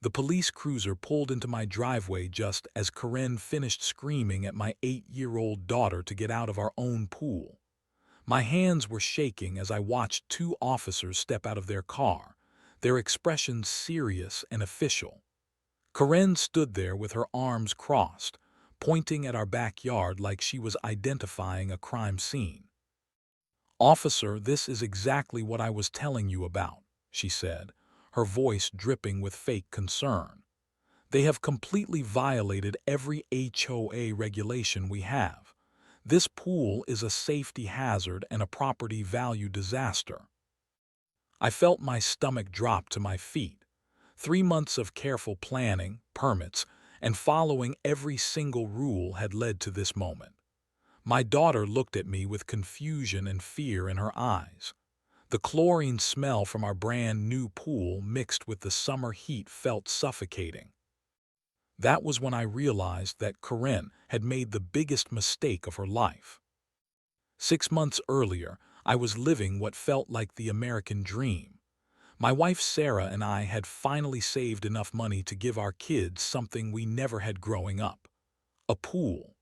The police cruiser pulled into my driveway just as Karen finished screaming at my 8-year-old daughter to get out of our own pool. My hands were shaking as I watched two officers step out of their car, their expressions serious and official. Karen stood there with her arms crossed, pointing at our backyard like she was identifying a crime scene. "Officer, this is exactly what I was telling you about," she said, her voice dripping with fake concern. "They have completely violated every HOA regulation we have. This pool is a safety hazard and a property value disaster." I felt my stomach drop to my feet. 3 months of careful planning, permits, and following every single rule had led to this moment. My daughter looked at me with confusion and fear in her eyes. The chlorine smell from our brand new pool mixed with the summer heat felt suffocating. That was when I realized that Karen had made the biggest mistake of her life. 6 months earlier, I was living what felt like the American dream. My wife Sarah and I had finally saved enough money to give our kids something we never had growing up: a pool.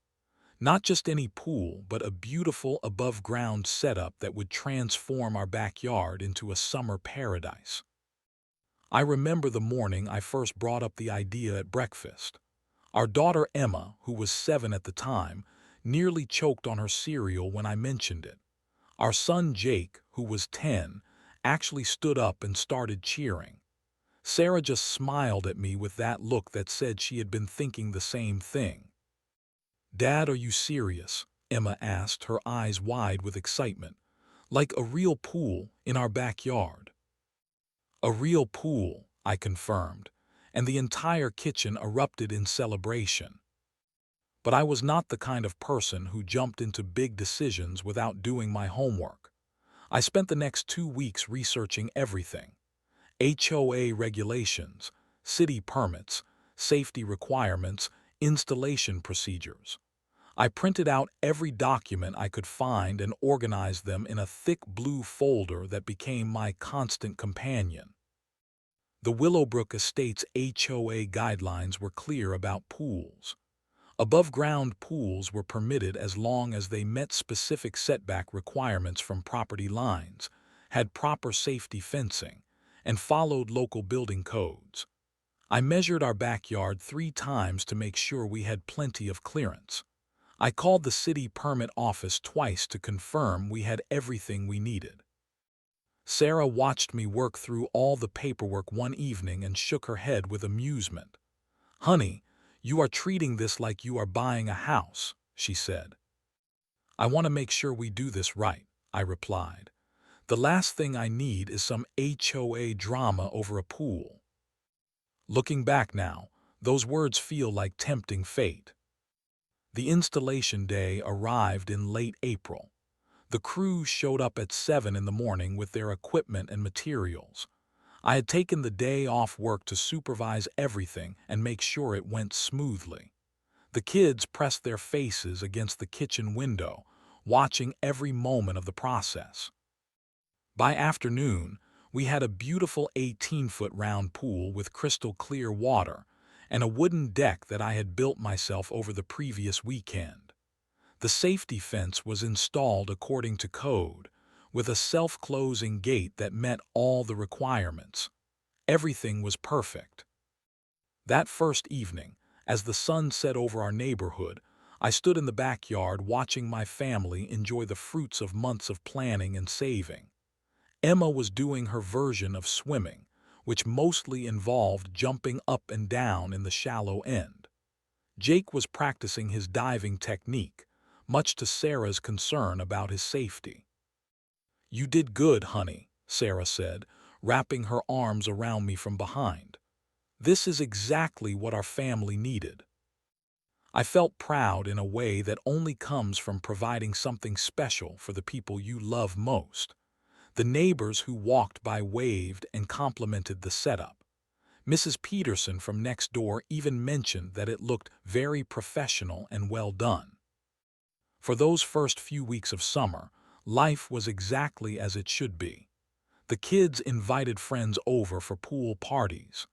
Not just any pool, but a beautiful above-ground setup that would transform our backyard into a summer paradise. I remember the morning I first brought up the idea at breakfast. Our daughter Emma, who was 7 at the time, nearly choked on her cereal when I mentioned it. Our son Jake, who was 10, actually stood up and started cheering. Sarah just smiled at me with that look that said she had been thinking the same thing. "Dad, are you serious?" Emma asked, her eyes wide with excitement. "Like a real pool in our backyard?" "A real pool," I confirmed, and the entire kitchen erupted in celebration. But I was not the kind of person who jumped into big decisions without doing my homework. I spent the next 2 weeks researching everything: HOA regulations, city permits, safety requirements, installation procedures. I printed out every document I could find and organized them in a thick blue folder that became my constant companion. The Willowbrook Estates HOA guidelines were clear about pools. Above-ground pools were permitted as long as they met specific setback requirements from property lines, had proper safety fencing, and followed local building codes. I measured our backyard 3 times to make sure we had plenty of clearance. I called the city permit office twice to confirm we had everything we needed. Sarah watched me work through all the paperwork one evening and shook her head with amusement. "Honey, you are treating this like you are buying a house," she said. "I want to make sure we do this right," I replied. "The last thing I need is some HOA drama over a pool." Looking back now, those words feel like tempting fate. The installation day arrived in late April. The crew showed up at 7 in the morning with their equipment and materials. I had taken the day off work to supervise everything and make sure it went smoothly. The kids pressed their faces against the kitchen window, watching every moment of the process. By afternoon, we had a beautiful 18-foot round pool with crystal clear water and a wooden deck that I had built myself over the previous weekend. The safety fence was installed according to code, with a self-closing gate that met all the requirements. Everything was perfect. That first evening, as the sun set over our neighborhood, I stood in the backyard watching my family enjoy the fruits of months of planning and saving. Emma was doing her version of swimming, which mostly involved jumping up and down in the shallow end. Jake was practicing his diving technique, much to Sarah's concern about his safety. "You did good, honey," Sarah said, wrapping her arms around me from behind. "This is exactly what our family needed." I felt proud in a way that only comes from providing something special for the people you love most. The neighbors who walked by waved and complimented the setup. Mrs. Peterson from next door even mentioned that it looked very professional and well done. For those first few weeks of summer, life was exactly as it should be. The kids invited friends over for pool parties.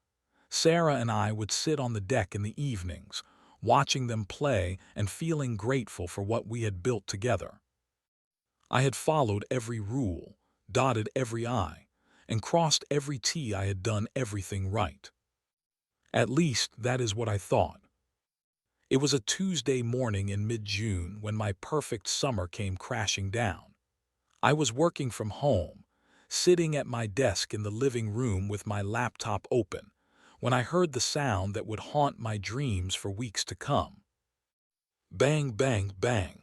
Sarah and I would sit on the deck in the evenings, watching them play and feeling grateful for what we had built together. I had followed every rule, dotted every I, and crossed every T. I had done everything right. At least, that is what I thought. It was a Tuesday morning in mid-June when my perfect summer came crashing down. I was working from home, sitting at my desk in the living room with my laptop open, when I heard the sound that would haunt my dreams for weeks to come. Bang, bang, bang.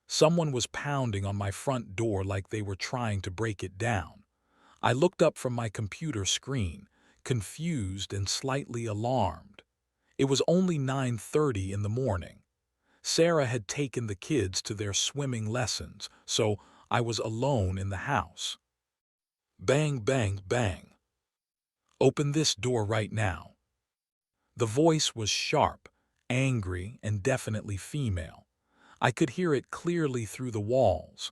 Someone was pounding on my front door like they were trying to break it down. I looked up from my computer screen, confused and slightly alarmed. It was only 9:30 in the morning. Sarah had taken the kids to their swimming lessons, so I was alone in the house. Bang, bang, bang. Open this door right now. The voice was sharp, angry, and definitely female. I could hear it clearly through the walls.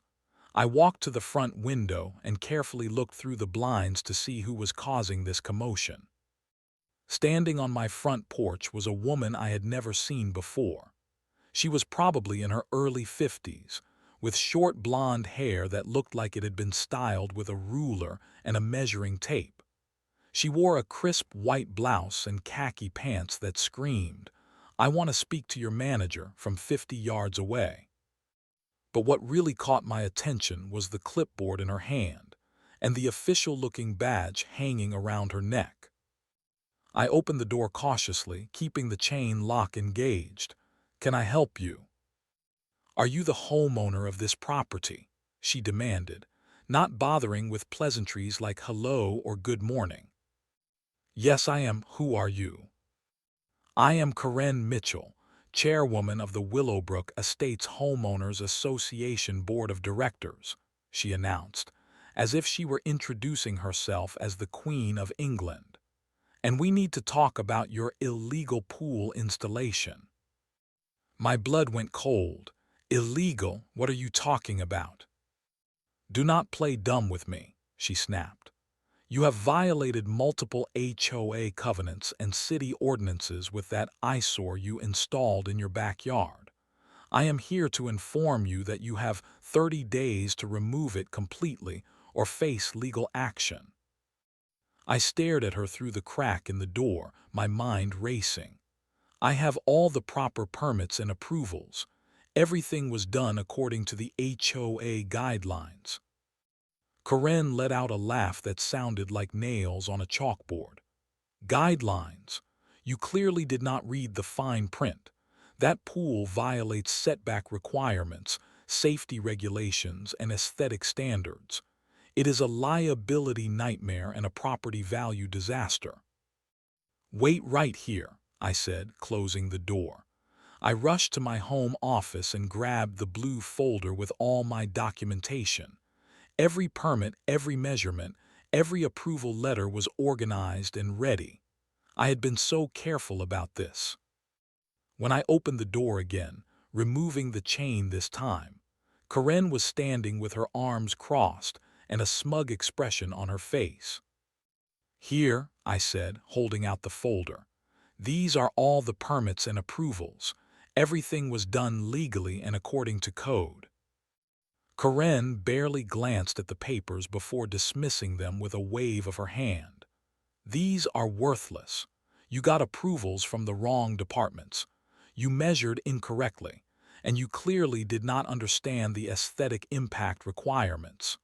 I walked to the front window and carefully looked through the blinds to see who was causing this commotion. Standing on my front porch was a woman I had never seen before. She was probably in her early 50s, with short blonde hair that looked like it had been styled with a ruler and a measuring tape. She wore a crisp white blouse and khaki pants that screamed, "I want to speak to your manager," from 50 yards away. But what really caught my attention was the clipboard in her hand and the official-looking badge hanging around her neck. I opened the door cautiously, keeping the chain lock engaged. "Can I help you?" "Are you the homeowner of this property?" she demanded, not bothering with pleasantries like hello or good morning. "Yes, I am. Who are you?" "I am Karen Mitchell, chairwoman of the Willowbrook Estates Homeowners Association Board of Directors," she announced, as if she were introducing herself as the Queen of England. "And we need to talk about your illegal pool installation." My blood went cold. "Illegal? What are you talking about?" "Do not play dumb with me," she snapped. "You have violated multiple HOA covenants and city ordinances with that eyesore you installed in your backyard. I am here to inform you that you have 30 days to remove it completely or face legal action." I stared at her through the crack in the door, my mind racing. "I have all the proper permits and approvals. Everything was done according to the HOA guidelines." Karen let out a laugh that sounded like nails on a chalkboard. "Guidelines? You clearly did not read the fine print. That pool violates setback requirements, safety regulations, and aesthetic standards. It is a liability nightmare and a property value disaster." "Wait right here," I said, closing the door. I rushed to my home office and grabbed the blue folder with all my documentation. Every permit, every measurement, every approval letter was organized and ready. I had been so careful about this. When I opened the door again, removing the chain this time, Karen was standing with her arms crossed and a smug expression on her face. "Here," I said, holding out the folder. "These are all the permits and approvals. Everything was done legally and according to code." Karen barely glanced at the papers before dismissing them with a wave of her hand. "These are worthless. You got approvals from the wrong departments. You measured incorrectly, and you clearly did not understand the aesthetic impact requirements."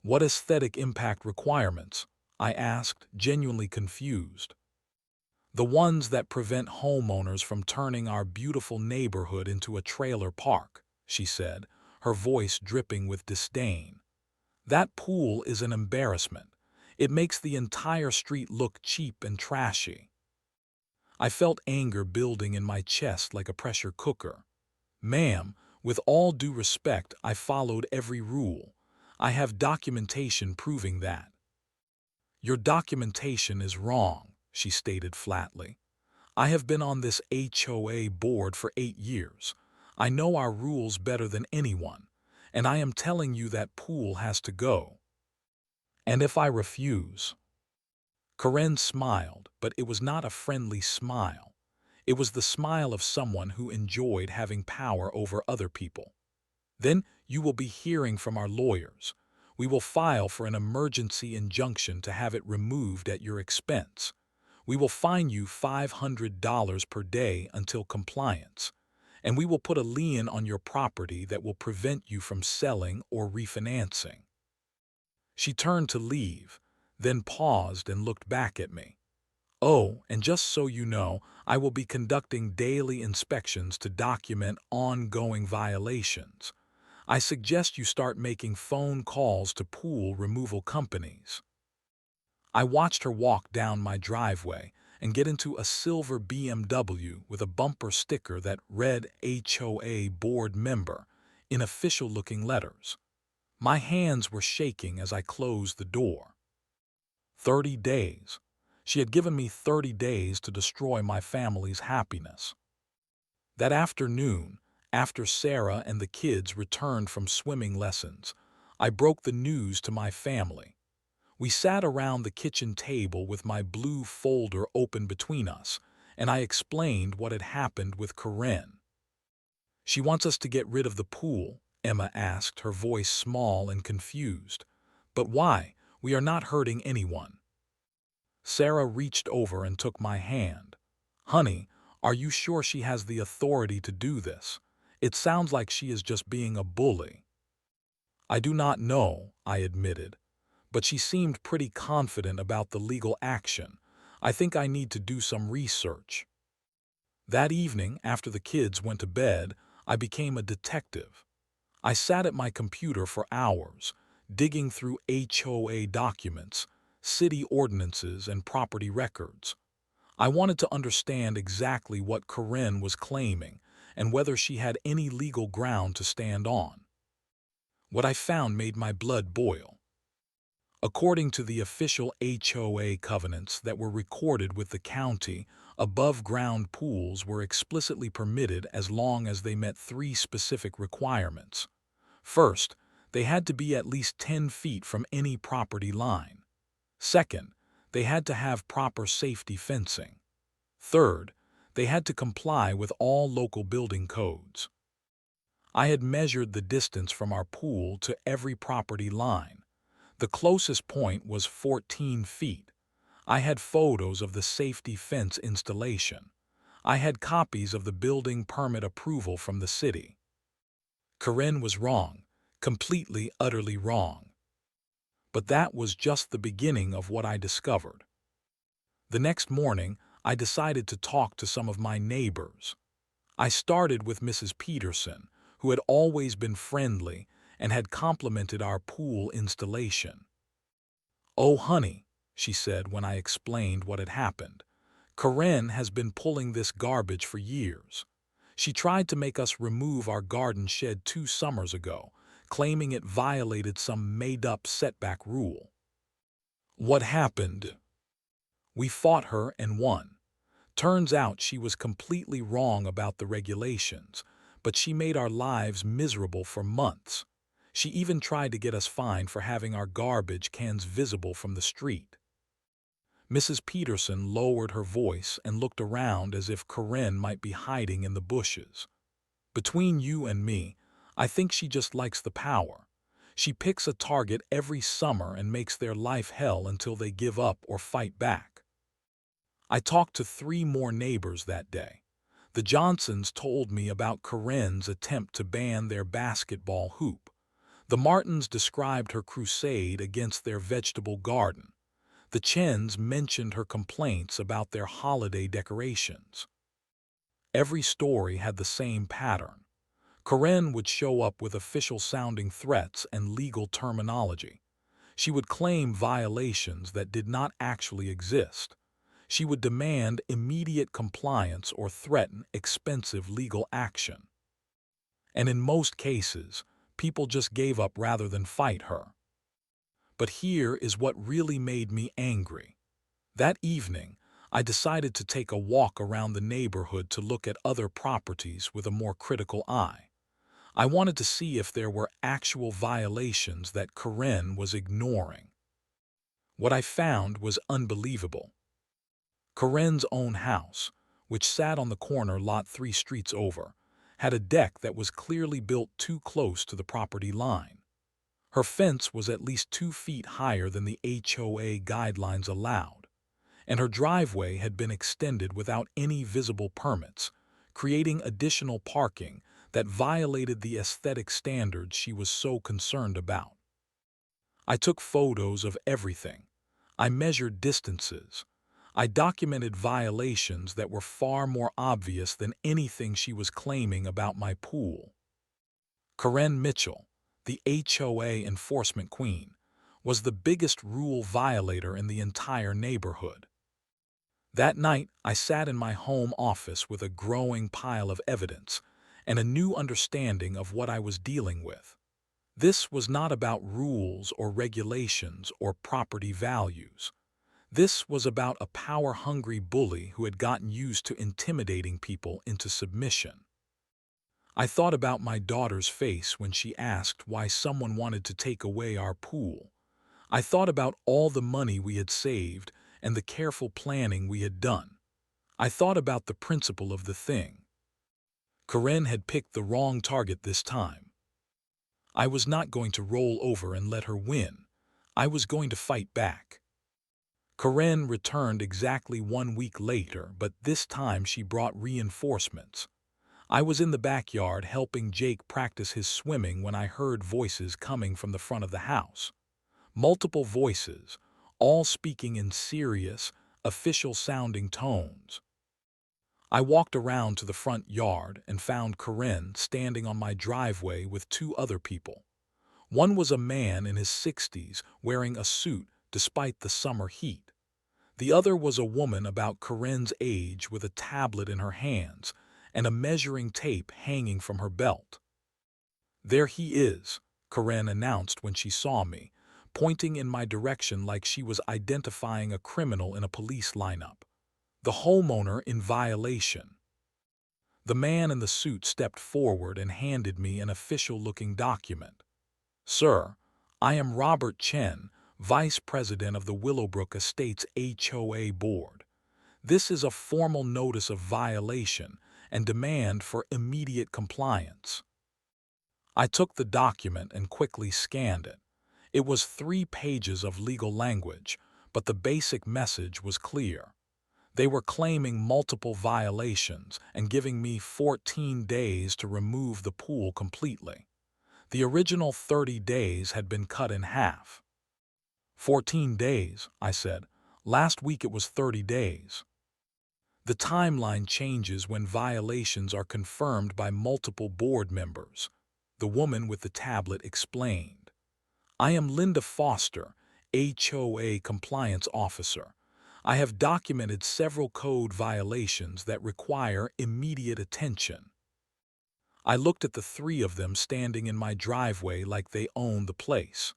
"What aesthetic impact requirements?" I asked, genuinely confused. "The ones that prevent homeowners from turning our beautiful neighborhood into a trailer park," she said, her voice dripping with disdain. "That pool is an embarrassment. It makes the entire street look cheap and trashy." I felt anger building in my chest like a pressure cooker. "Ma'am, with all due respect, I followed every rule. I have documentation proving that." "Your documentation is wrong," she stated flatly. "I have been on this HOA board for 8 years. I know our rules better than anyone, and I am telling you that pool has to go." "And if I refuse?" Karen smiled, but it was not a friendly smile. It was the smile of someone who enjoyed having power over other people. Then you will be hearing from our lawyers. We will file for an emergency injunction to have it removed at your expense. We will fine you $500 per day until compliance, and we will put a lien on your property that will prevent you from selling or refinancing. She turned to leave, then paused and looked back at me. Oh, and just so you know, I will be conducting daily inspections to document ongoing violations. I suggest you start making phone calls to pool removal companies. I watched her walk down my driveway and get into a silver BMW with a bumper sticker that read HOA board member in official-looking letters. My hands were shaking as I closed the door. 30 days. She had given me 30 days to destroy my family's happiness. That afternoon, after Sarah and the kids returned from swimming lessons, I broke the news to my family. We sat around the kitchen table with my blue folder open between us, and I explained what had happened with Karen. "She wants us to get rid of the pool," Emma asked, her voice small and confused. "But why? We are not hurting anyone." Sarah reached over and took my hand. "Honey, are you sure she has the authority to do this? It sounds like she is just being a bully." "I do not know," I admitted, "but she seemed pretty confident about the legal action. I think I need to do some research." That evening, after the kids went to bed, I became a detective. I sat at my computer for hours, digging through HOA documents, city ordinances, and property records. I wanted to understand exactly what Karen was claiming and whether she had any legal ground to stand on. What I found made my blood boil. According to the official HOA covenants that were recorded with the county, above-ground pools were explicitly permitted as long as they met three specific requirements. First, they had to be at least 10 feet from any property line. Second, they had to have proper safety fencing. Third, they had to comply with all local building codes. I had measured the distance from our pool to every property line. The closest point was 14 feet. I had photos of the safety fence installation. I had copies of the building permit approval from the city. Karen was wrong, completely, utterly wrong. But that was just the beginning of what I discovered. The next morning, I decided to talk to some of my neighbors. I started with Mrs. Peterson, who had always been friendly and had complimented our pool installation. "Oh, honey," she said when I explained what had happened, "Karen has been pulling this garbage for years. She tried to make us remove our garden shed 2 summers ago, claiming it violated some made-up setback rule." "What happened?" "We fought her and won. Turns out she was completely wrong about the regulations, but she made our lives miserable for months. She even tried to get us fined for having our garbage cans visible from the street." Mrs. Peterson lowered her voice and looked around as if Karen might be hiding in the bushes. "Between you and me, I think she just likes the power. She picks a target every summer and makes their life hell until they give up or fight back." I talked to 3 more neighbors that day. The Johnsons told me about Karen's attempt to ban their basketball hoop. The Martins described her crusade against their vegetable garden. The Chens mentioned her complaints about their holiday decorations. Every story had the same pattern. Karen would show up with official-sounding threats and legal terminology. She would claim violations that did not actually exist. She would demand immediate compliance or threaten expensive legal action. And in most cases, people just gave up rather than fight her. But here is what really made me angry. That evening, I decided to take a walk around the neighborhood to look at other properties with a more critical eye. I wanted to see if there were actual violations that Karen was ignoring. What I found was unbelievable. Karen's own house, which sat on the corner lot 3 streets over, had a deck that was clearly built too close to the property line. Her fence was at least 2 feet higher than the HOA guidelines allowed, and her driveway had been extended without any visible permits, creating additional parking that violated the aesthetic standards she was so concerned about. I took photos of everything. I measured distances. I documented violations that were far more obvious than anything she was claiming about my pool. Karen Mitchell, the HOA enforcement queen, was the biggest rule violator in the entire neighborhood. That night, I sat in my home office with a growing pile of evidence and a new understanding of what I was dealing with. This was not about rules or regulations or property values. This was about a power-hungry bully who had gotten used to intimidating people into submission. I thought about my daughter's face when she asked why someone wanted to take away our pool. I thought about all the money we had saved and the careful planning we had done. I thought about the principle of the thing. Karen had picked the wrong target this time. I was not going to roll over and let her win. I was going to fight back. Karen returned exactly 1 week later, but this time she brought reinforcements. I was in the backyard helping Jake practice his swimming when I heard voices coming from the front of the house. Multiple voices, all speaking in serious, official-sounding tones. I walked around to the front yard and found Karen standing on my driveway with 2 other people. One was a man in his 60s wearing a suit despite the summer heat. The other was a woman about Karen's age with a tablet in her hands and a measuring tape hanging from her belt. "There he is," Karen announced when she saw me, pointing in my direction like she was identifying a criminal in a police lineup. "The homeowner in violation." The man in the suit stepped forward and handed me an official-looking document. "Sir, I am Robert Chen, Vice President of the Willowbrook Estates HOA Board. This is a formal notice of violation and demand for immediate compliance." I took the document and quickly scanned it. It was 3 pages of legal language, but the basic message was clear. They were claiming multiple violations and giving me 14 days to remove the pool completely. The original 30 days had been cut in half. "14 days," I said. "Last week it was 30 days." The timeline changes when violations are confirmed by multiple board members, the woman with the tablet explained. "I am Linda Foster, HOA Compliance Officer. I have documented several code violations that require immediate attention." I looked at the 3 of them standing in my driveway like they owned the place.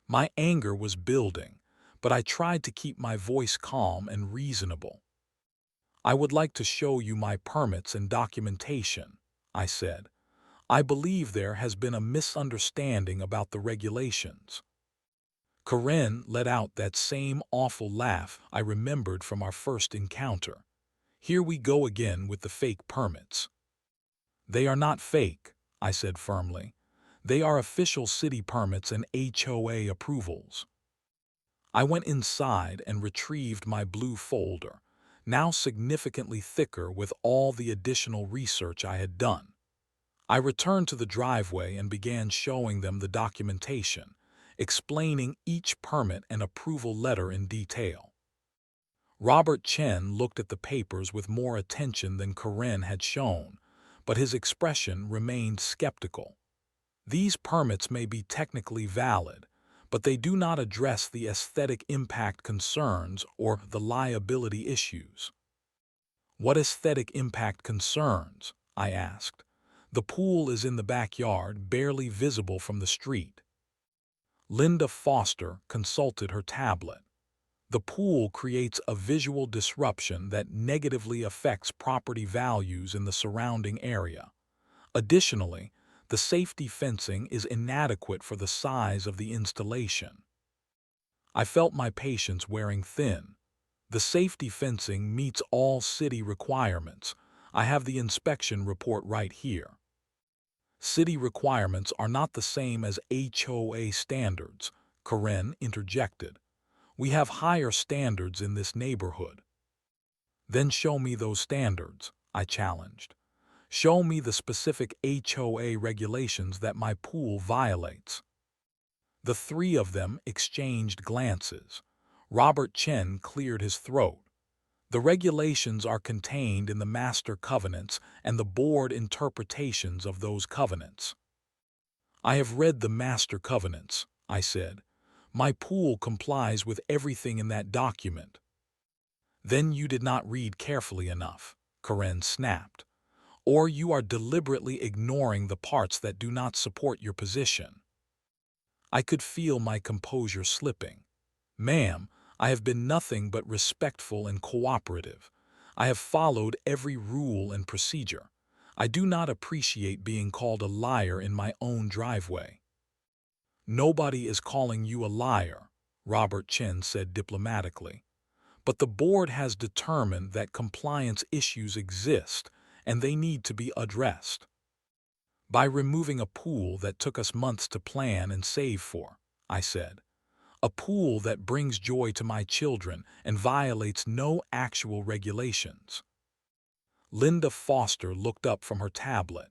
My anger was building, but I tried to keep my voice calm and reasonable. "I would like to show you my permits and documentation," I said. "I believe there has been a misunderstanding about the regulations." Karen let out that same awful laugh I remembered from our first encounter. "Here we go again with the fake permits." "They are not fake," I said firmly. "They are official city permits and HOA approvals." I went inside and retrieved my blue folder, now significantly thicker with all the additional research I had done. I returned to the driveway and began showing them the documentation, explaining each permit and approval letter in detail. Robert Chen looked at the papers with more attention than Karen had shown, but his expression remained skeptical. "These permits may be technically valid, but they do not address the aesthetic impact concerns or the liability issues." "What aesthetic impact concerns?" I asked. "The pool is in the backyard, barely visible from the street." Linda Foster consulted her tablet. "The pool creates a visual disruption that negatively affects property values in the surrounding area. Additionally, the safety fencing is inadequate for the size of the installation." I felt my patience wearing thin. The safety fencing meets all city requirements. I have the inspection report right here. City requirements are not the same as HOA standards, Karen interjected. We have higher standards in this neighborhood. Then show me those standards, I challenged. Show me the specific HOA regulations that my pool violates. The three of them exchanged glances. Robert Chen cleared his throat. The regulations are contained in the master covenants and the board interpretations of those covenants. I have read the master covenants, I said. My pool complies with everything in that document. Then you did not read carefully enough, Karen snapped. Or you are deliberately ignoring the parts that do not support your position. I could feel my composure slipping. Ma'am, I have been nothing but respectful and cooperative. I have followed every rule and procedure. I do not appreciate being called a liar in my own driveway. Nobody is calling you a liar, Robert Chen said diplomatically. But the board has determined that compliance issues exist and they need to be addressed. By removing a pool that took us months to plan and save for, I said. A pool that brings joy to my children and violates no actual regulations. Linda Foster looked up from her tablet.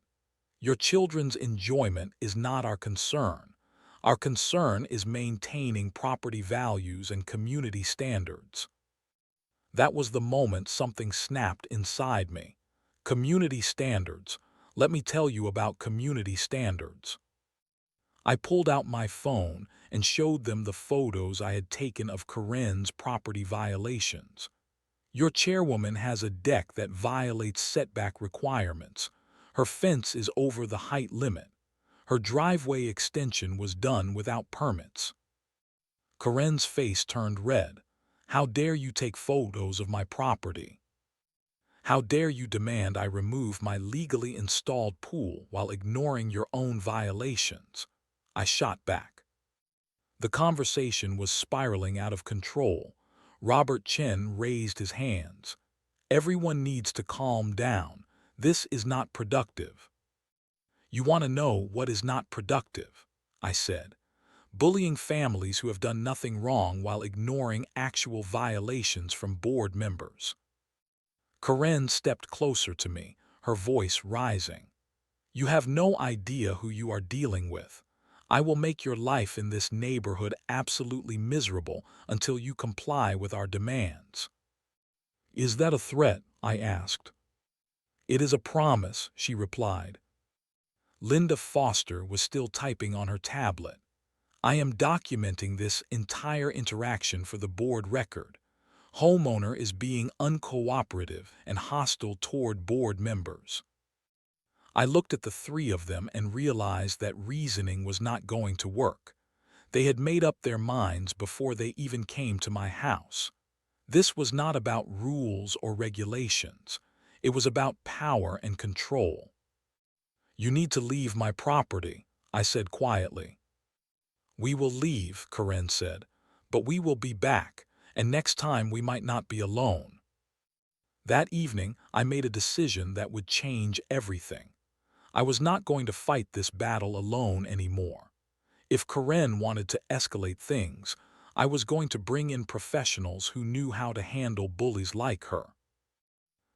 Your children's enjoyment is not our concern. Our concern is maintaining property values and community standards. That was the moment something snapped inside me. Community standards. Let me tell you about community standards. I pulled out my phone and showed them the photos I had taken of Karen's property violations. Your chairwoman has a deck that violates setback requirements. Her fence is over the height limit. Her driveway extension was done without permits. Karen's face turned red. How dare you take photos of my property? How dare you demand I remove my legally installed pool while ignoring your own violations? I shot back. The conversation was spiraling out of control. Robert Chen raised his hands. Everyone needs to calm down. This is not productive. You want to know what is not productive? I said. Bullying families who have done nothing wrong while ignoring actual violations from board members. Karen stepped closer to me, her voice rising. You have no idea who you are dealing with. I will make your life in this neighborhood absolutely miserable until you comply with our demands. Is that a threat? I asked. It is a promise, she replied. Linda Foster was still typing on her tablet. I am documenting this entire interaction for the board record. Homeowner is being uncooperative and hostile toward board members. I looked at the three of them and realized that reasoning was not going to work. They had made up their minds before they even came to my house. This was not about rules or regulations. It was about power and control. You need to leave my property, I said quietly. We will leave, Karen said, but we will be back, and next time we might not be alone. That evening, I made a decision that would change everything. I was not going to fight this battle alone anymore. If Karen wanted to escalate things, I was going to bring in professionals who knew how to handle bullies like her.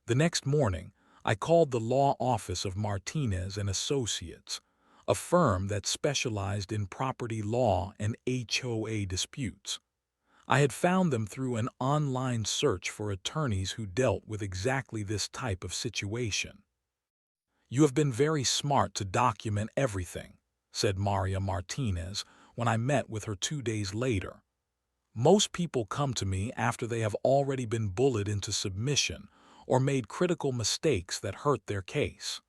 The next morning, I called the law office of Martinez and Associates, a firm that specialized in property law and HOA disputes. I had found them through an online search for attorneys who dealt with exactly this type of situation. You have been very smart to document everything, said Maria Martinez when I met with her 2 days later. Most people come to me after they have already been bullied into submission or made critical mistakes that hurt their case.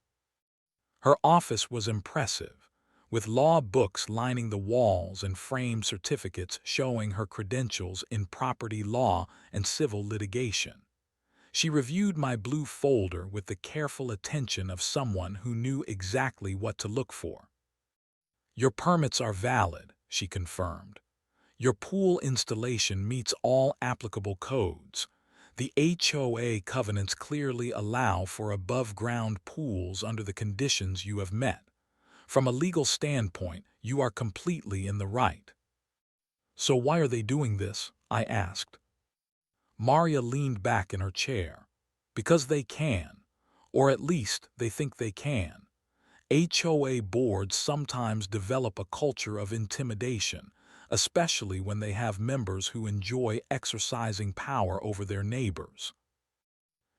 Her office was impressive, with law books lining the walls and framed certificates showing her credentials in property law and civil litigation. She reviewed my blue folder with the careful attention of someone who knew exactly what to look for. Your permits are valid, she confirmed. Your pool installation meets all applicable codes. The HOA covenants clearly allow for above-ground pools under the conditions you have met. From a legal standpoint, you are completely in the right. So why are they doing this? I asked. Maria leaned back in her chair. Because they can. Or at least they think they can. HOA boards sometimes develop a culture of intimidation, especially when they have members who enjoy exercising power over their neighbors.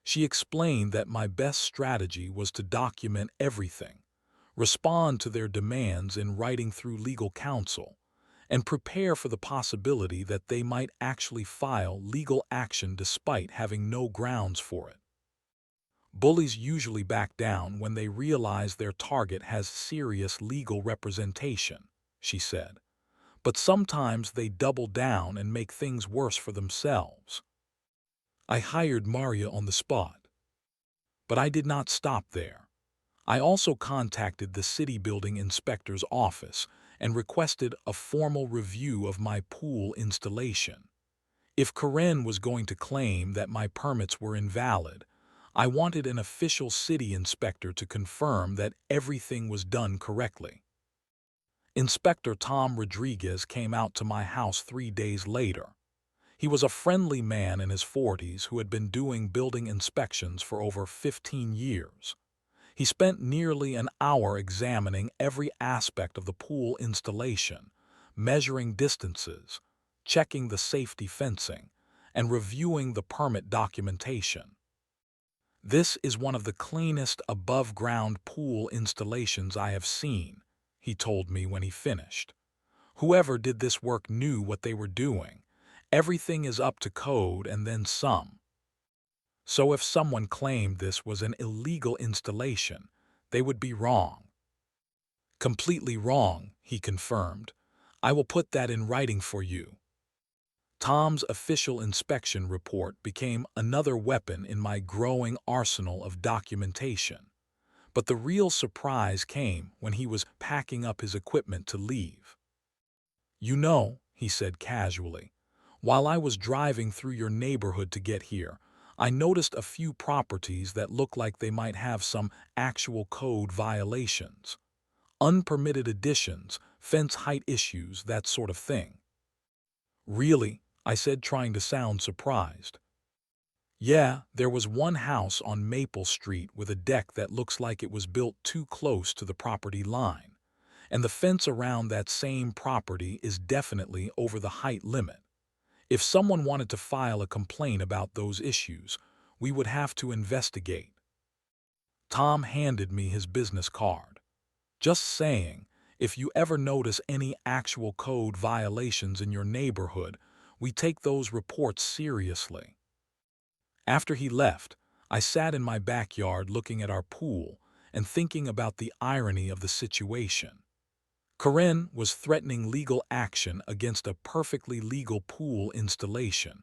She explained that my best strategy was to document everything, respond to their demands in writing through legal counsel, and prepare for the possibility that they might actually file legal action despite having no grounds for it. Bullies usually back down when they realize their target has serious legal representation, she said. But sometimes they double down and make things worse for themselves. I hired Maria on the spot. But I did not stop there. I also contacted the city building inspector's office and requested a formal review of my pool installation. If Karen was going to claim that my permits were invalid, I wanted an official city inspector to confirm that everything was done correctly. Inspector Tom Rodriguez came out to my house 3 days later. He was a friendly man in his 40s who had been doing building inspections for over 15 years. He spent nearly an hour examining every aspect of the pool installation, measuring distances, checking the safety fencing, and reviewing the permit documentation. "This is one of the cleanest above-ground pool installations I have seen," he told me when he finished. "Whoever did this work knew what they were doing. Everything is up to code and then some." So if someone claimed this was an illegal installation, they would be wrong. "Completely wrong," he confirmed. "I will put that in writing for you." Tom's official inspection report became another weapon in my growing arsenal of documentation. But the real surprise came when he was packing up his equipment to leave. "You know," he said casually, "while I was driving through your neighborhood to get here, I noticed a few properties that look like they might have some actual code violations. Unpermitted additions, fence height issues, that sort of thing." "Really?" I said, trying to sound surprised. "Yeah, there was one house on Maple Street with a deck that looks like it was built too close to the property line, and the fence around that same property is definitely over the height limit. If someone wanted to file a complaint about those issues, we would have to investigate." Tom handed me his business card. "Just saying, if you ever notice any actual code violations in your neighborhood, we take those reports seriously." After he left, I sat in my backyard looking at our pool and thinking about the irony of the situation. Karen was threatening legal action against a perfectly legal pool installation,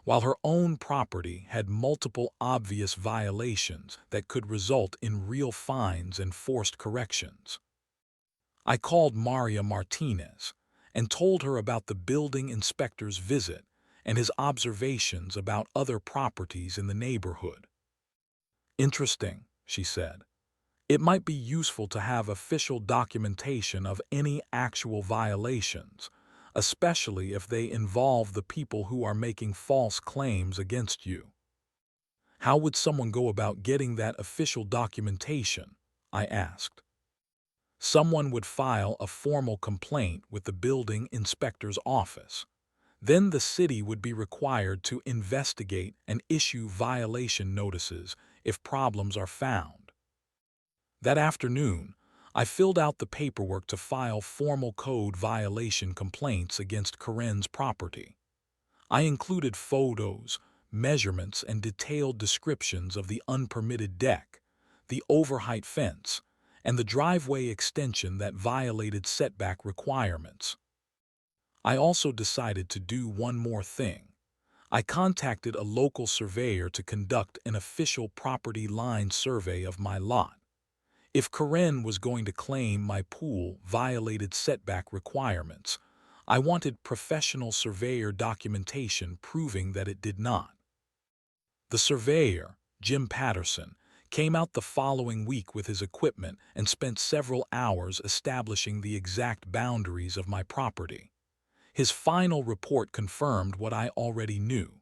while her own property had multiple obvious violations that could result in real fines and forced corrections. I called Maria Martinez and told her about the building inspector's visit and his observations about other properties in the neighborhood. "Interesting," she said. "It might be useful to have official documentation of any actual violations, especially if they involve the people who are making false claims against you." "How would someone go about getting that official documentation?" I asked. "Someone would file a formal complaint with the building inspector's office. Then the city would be required to investigate and issue violation notices if problems are found." That afternoon, I filled out the paperwork to file formal code violation complaints against Karen's property. I included photos, measurements, and detailed descriptions of the unpermitted deck, the overheight fence, and the driveway extension that violated setback requirements. I also decided to do one more thing. I contacted a local surveyor to conduct an official property line survey of my lot. If Karen was going to claim my pool violated setback requirements, I wanted professional surveyor documentation proving that it did not. The surveyor, Jim Patterson, came out the following week with his equipment and spent several hours establishing the exact boundaries of my property. His final report confirmed what I already knew.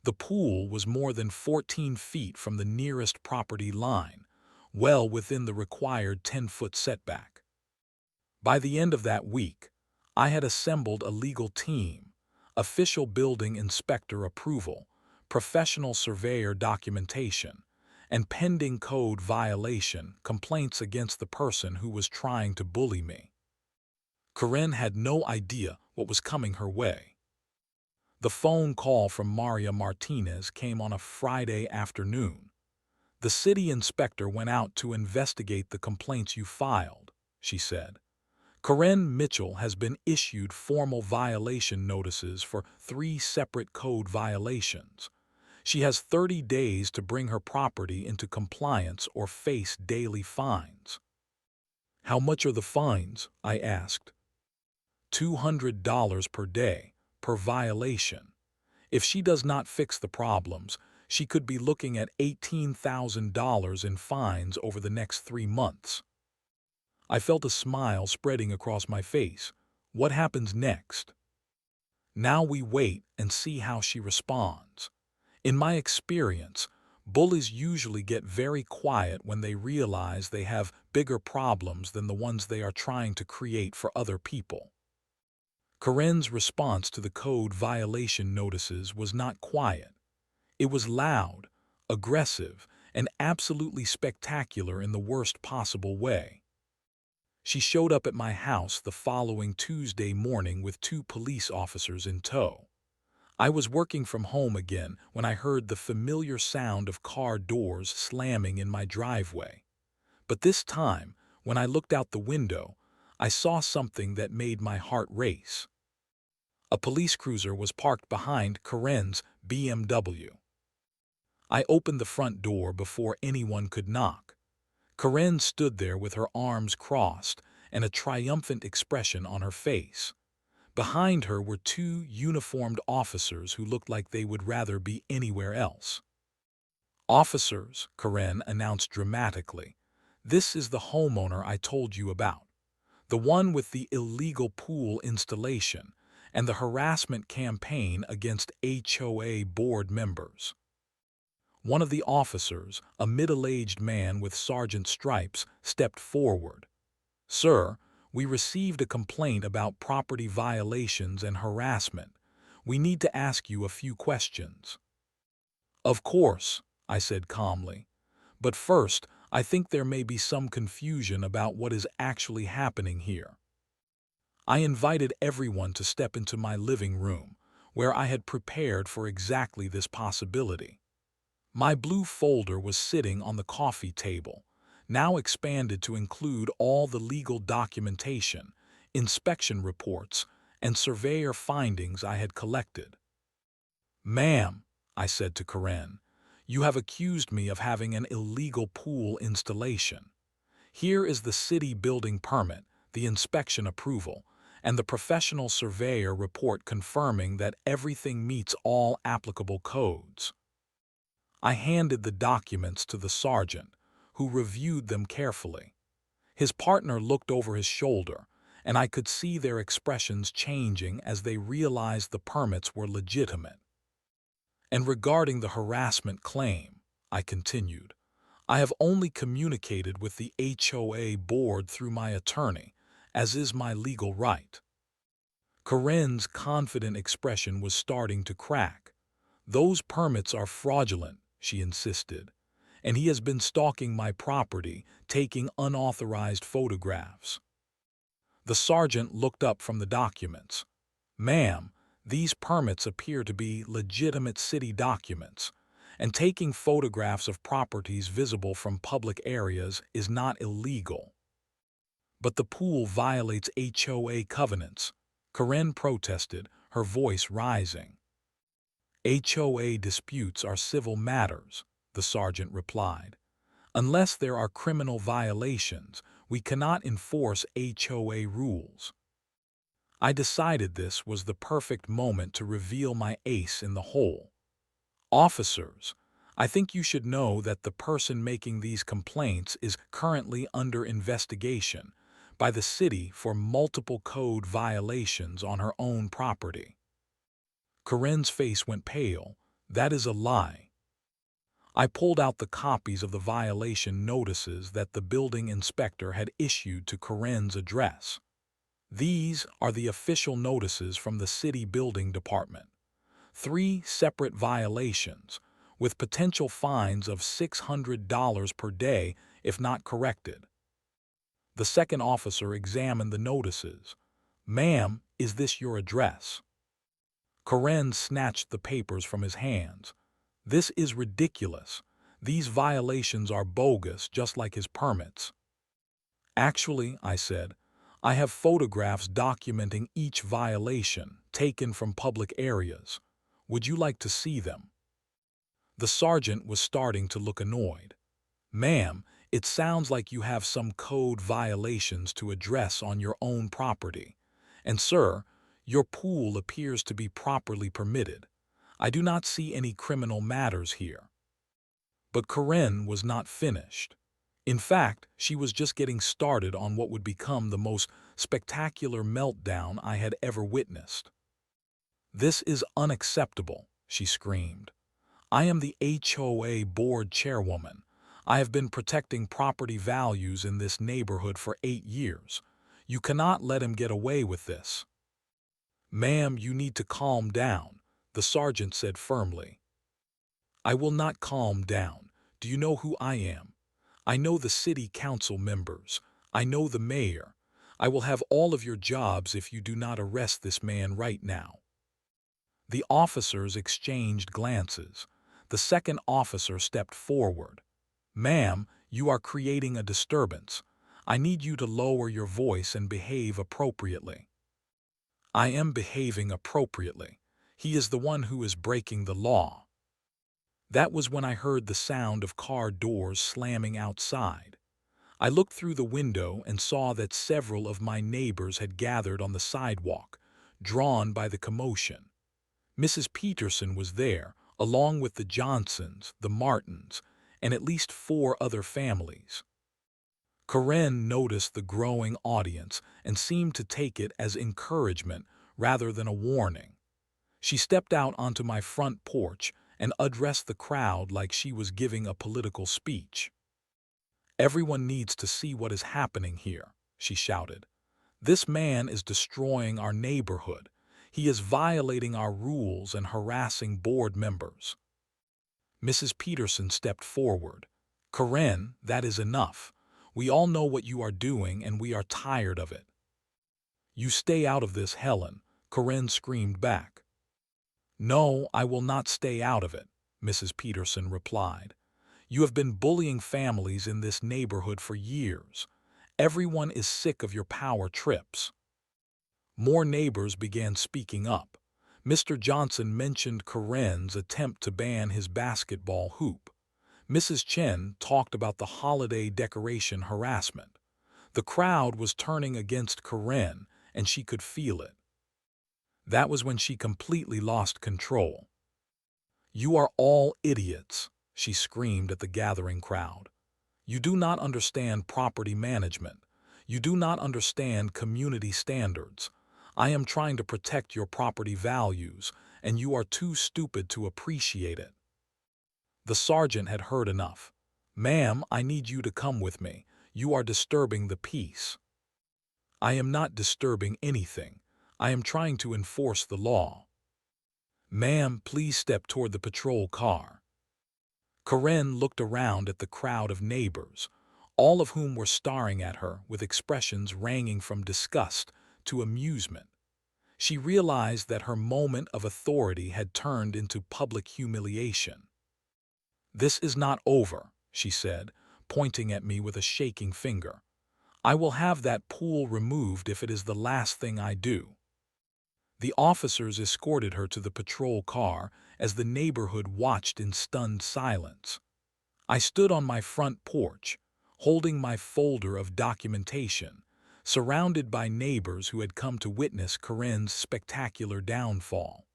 The pool was more than 14 feet from the nearest property line, well within the required 10-foot setback. By the end of that week, I had assembled a legal team, official building inspector approval, professional surveyor documentation, and pending code violation complaints against the person who was trying to bully me. Karen had no idea what was coming her way. The phone call from Maria Martinez came on a Friday afternoon. "The city inspector went out to investigate the complaints you filed," she said. "Karen Mitchell has been issued formal violation notices for 3 separate code violations. She has 30 days to bring her property into compliance or face daily fines." "How much are the fines?" I asked. $200 per day, per violation. If she does not fix the problems, she could be looking at $18,000 in fines over the next 3 months. I felt a smile spreading across my face. What happens next? Now we wait and see how she responds. In my experience, bullies usually get very quiet when they realize they have bigger problems than the ones they are trying to create for other people. Karen's response to the code violation notices was not quiet. It was loud, aggressive, and absolutely spectacular in the worst possible way. She showed up at my house the following Tuesday morning with 2 police officers in tow. I was working from home again when I heard the familiar sound of car doors slamming in my driveway. But this time, when I looked out the window, I saw something that made my heart race. A police cruiser was parked behind Karen's BMW. I opened the front door before anyone could knock. Karen stood there with her arms crossed and a triumphant expression on her face. Behind her were 2 uniformed officers who looked like they would rather be anywhere else. "Officers," Karen announced dramatically, "this is the homeowner I told you about. The one with the illegal pool installation and the harassment campaign against HOA board members." One of the officers, a middle-aged man with sergeant stripes, stepped forward. "Sir, we received a complaint about property violations and harassment. We need to ask you a few questions." "Of course," I said calmly. "But first, I think there may be some confusion about what is actually happening here." I invited everyone to step into my living room, where I had prepared for exactly this possibility. My blue folder was sitting on the coffee table, now expanded to include all the legal documentation, inspection reports, and surveyor findings I had collected. "Ma'am," I said to Karen, "you have accused me of having an illegal pool installation. Here is the city building permit, the inspection approval, and the professional surveyor report confirming that everything meets all applicable codes." I handed the documents to the sergeant, who reviewed them carefully. His partner looked over his shoulder, and I could see their expressions changing as they realized the permits were legitimate. "And regarding the harassment claim," I continued, "I have only communicated with the HOA board through my attorney, as is my legal right." Karen's confident expression was starting to crack. "Those permits are fraudulent," she insisted, "and he has been stalking my property, taking unauthorized photographs." The sergeant looked up from the documents. "Ma'am, these permits appear to be legitimate city documents, and taking photographs of properties visible from public areas is not illegal." "But the pool violates HOA covenants," Karen protested, her voice rising. "HOA disputes are civil matters," the sergeant replied. "Unless there are criminal violations, we cannot enforce HOA rules." I decided this was the perfect moment to reveal my ace in the hole. "Officers, I think you should know that the person making these complaints is currently under investigation by the city for multiple code violations on her own property." Karen's face went pale. "That is a lie." I pulled out the copies of the violation notices that the building inspector had issued to Karen's address. These are the official notices from the city building department. 3 separate violations, with potential fines of $600 per day if not corrected. The second officer examined the notices. "Ma'am, is this your address?" Karen snatched the papers from his hands. "This is ridiculous. These violations are bogus, just like his permits." "Actually," I said, "I have photographs documenting each violation, taken from public areas. Would you like to see them?" The sergeant was starting to look annoyed. "Ma'am, it sounds like you have some code violations to address on your own property. And sir, your pool appears to be properly permitted. I do not see any criminal matters here." But Karen was not finished. In fact, she was just getting started on what would become the most spectacular meltdown I had ever witnessed. "This is unacceptable," she screamed. "I am the HOA board chairwoman. I have been protecting property values in this neighborhood for 8 years. You cannot let him get away with this." "Ma'am, you need to calm down," the sergeant said firmly. "I will not calm down. Do you know who I am? I know the city council members. I know the mayor. I will have all of your jobs if you do not arrest this man right now." The officers exchanged glances. The second officer stepped forward. "Ma'am, you are creating a disturbance. I need you to lower your voice and behave appropriately." "I am behaving appropriately. He is the one who is breaking the law." That was when I heard the sound of car doors slamming outside. I looked through the window and saw that several of my neighbors had gathered on the sidewalk, drawn by the commotion. Mrs. Peterson was there, along with the Johnsons, the Martins, and at least 4 other families. Karen noticed the growing audience and seemed to take it as encouragement rather than a warning. She stepped out onto my front porch and addressed the crowd like she was giving a political speech. "Everyone needs to see what is happening here," she shouted. "This man is destroying our neighborhood. He is violating our rules and harassing board members." Mrs. Peterson stepped forward. "Karen, that is enough. We all know what you are doing and we are tired of it." "You stay out of this, Helen," Karen screamed back. "No, I will not stay out of it," Mrs. Peterson replied. "You have been bullying families in this neighborhood for years. Everyone is sick of your power trips." More neighbors began speaking up. Mr. Johnson mentioned Karen's attempt to ban his basketball hoop. Mrs. Chen talked about the holiday decoration harassment. The crowd was turning against Karen, and she could feel it. That was when she completely lost control. "You are all idiots," she screamed at the gathering crowd. "You do not understand property management. You do not understand community standards. I am trying to protect your property values, and you are too stupid to appreciate it." The sergeant had heard enough. "Ma'am, I need you to come with me. You are disturbing the peace." "I am not disturbing anything. I am trying to enforce the law." "Ma'am, please step toward the patrol car." Karen looked around at the crowd of neighbors, all of whom were staring at her with expressions ranging from disgust to amusement. She realized that her moment of authority had turned into public humiliation. "This is not over," she said, pointing at me with a shaking finger. "I will have that pool removed if it is the last thing I do." The officers escorted her to the patrol car as the neighborhood watched in stunned silence. I stood on my front porch, holding my folder of documentation, surrounded by neighbors who had come to witness Karen's spectacular downfall.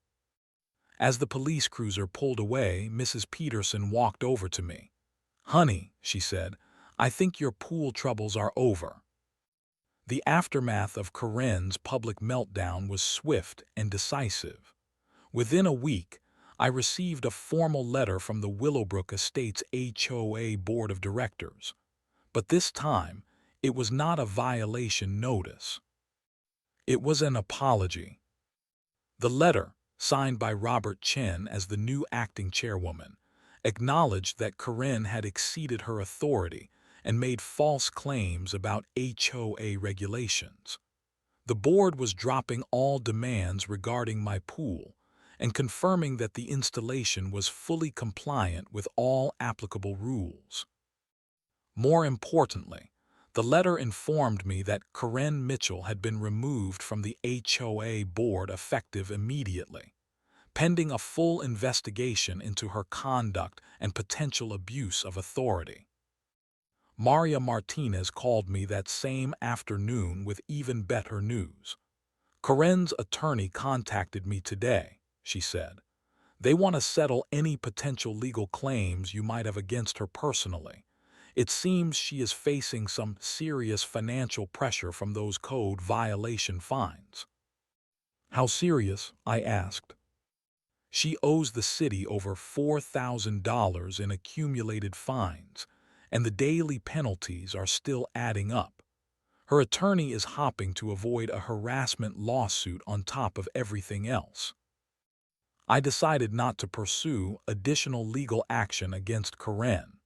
As the police cruiser pulled away, Mrs. Peterson walked over to me. "Honey," she said, "I think your pool troubles are over." The aftermath of Karen's public meltdown was swift and decisive. Within a week, I received a formal letter from the Willowbrook Estates HOA Board of Directors. But this time, it was not a violation notice. It was an apology. The letter, signed by Robert Chen as the new acting chairwoman, acknowledged that Karen had exceeded her authority and made false claims about HOA regulations. The board was dropping all demands regarding my pool and confirming that the installation was fully compliant with all applicable rules. More importantly, the letter informed me that Karen Mitchell had been removed from the HOA board effective immediately, pending a full investigation into her conduct and potential abuse of authority. Maria Martinez called me that same afternoon with even better news. "Karen's attorney contacted me today," she said. "They want to settle any potential legal claims you might have against her personally. It seems she is facing some serious financial pressure from those code violation fines." "How serious?" I asked. "She owes the city over $4,000 in accumulated fines, and the daily penalties are still adding up. Her attorney is hopping to avoid a harassment lawsuit on top of everything else." I decided not to pursue additional legal action against Karen.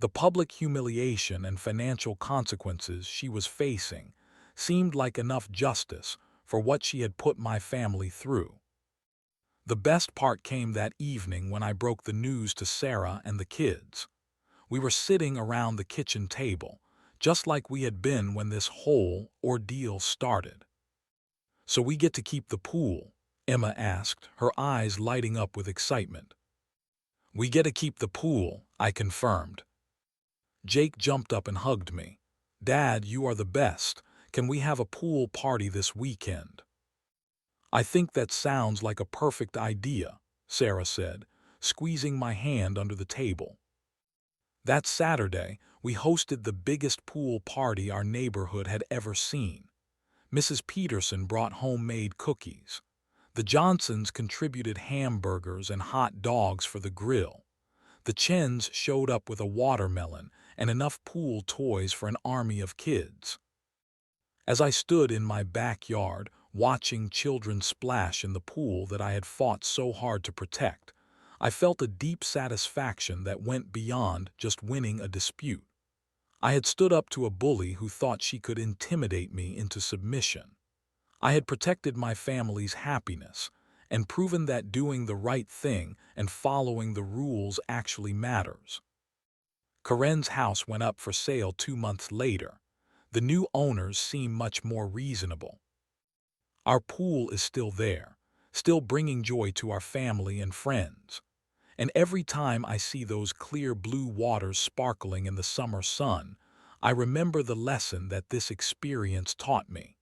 The public humiliation and financial consequences she was facing seemed like enough justice for what she had put my family through. The best part came that evening when I broke the news to Sarah and the kids. We were sitting around the kitchen table, just like we had been when this whole ordeal started. "So we get to keep the pool?" Emma asked, her eyes lighting up with excitement. "We get to keep the pool," I confirmed. Jake jumped up and hugged me. "Dad, you are the best. Can we have a pool party this weekend?" "I think that sounds like a perfect idea," Sarah said, squeezing my hand under the table. That Saturday, we hosted the biggest pool party our neighborhood had ever seen. Mrs. Peterson brought homemade cookies. The Johnsons contributed hamburgers and hot dogs for the grill. The Chens showed up with a watermelon and enough pool toys for an army of kids. As I stood in my backyard, watching children splash in the pool that I had fought so hard to protect, I felt a deep satisfaction that went beyond just winning a dispute. I had stood up to a bully who thought she could intimidate me into submission. I had protected my family's happiness and proven that doing the right thing and following the rules actually matters. Karen's house went up for sale 2 months later. The new owners seem much more reasonable. Our pool is still there, still bringing joy to our family and friends. And every time I see those clear blue waters sparkling in the summer sun, I remember the lesson that this experience taught me.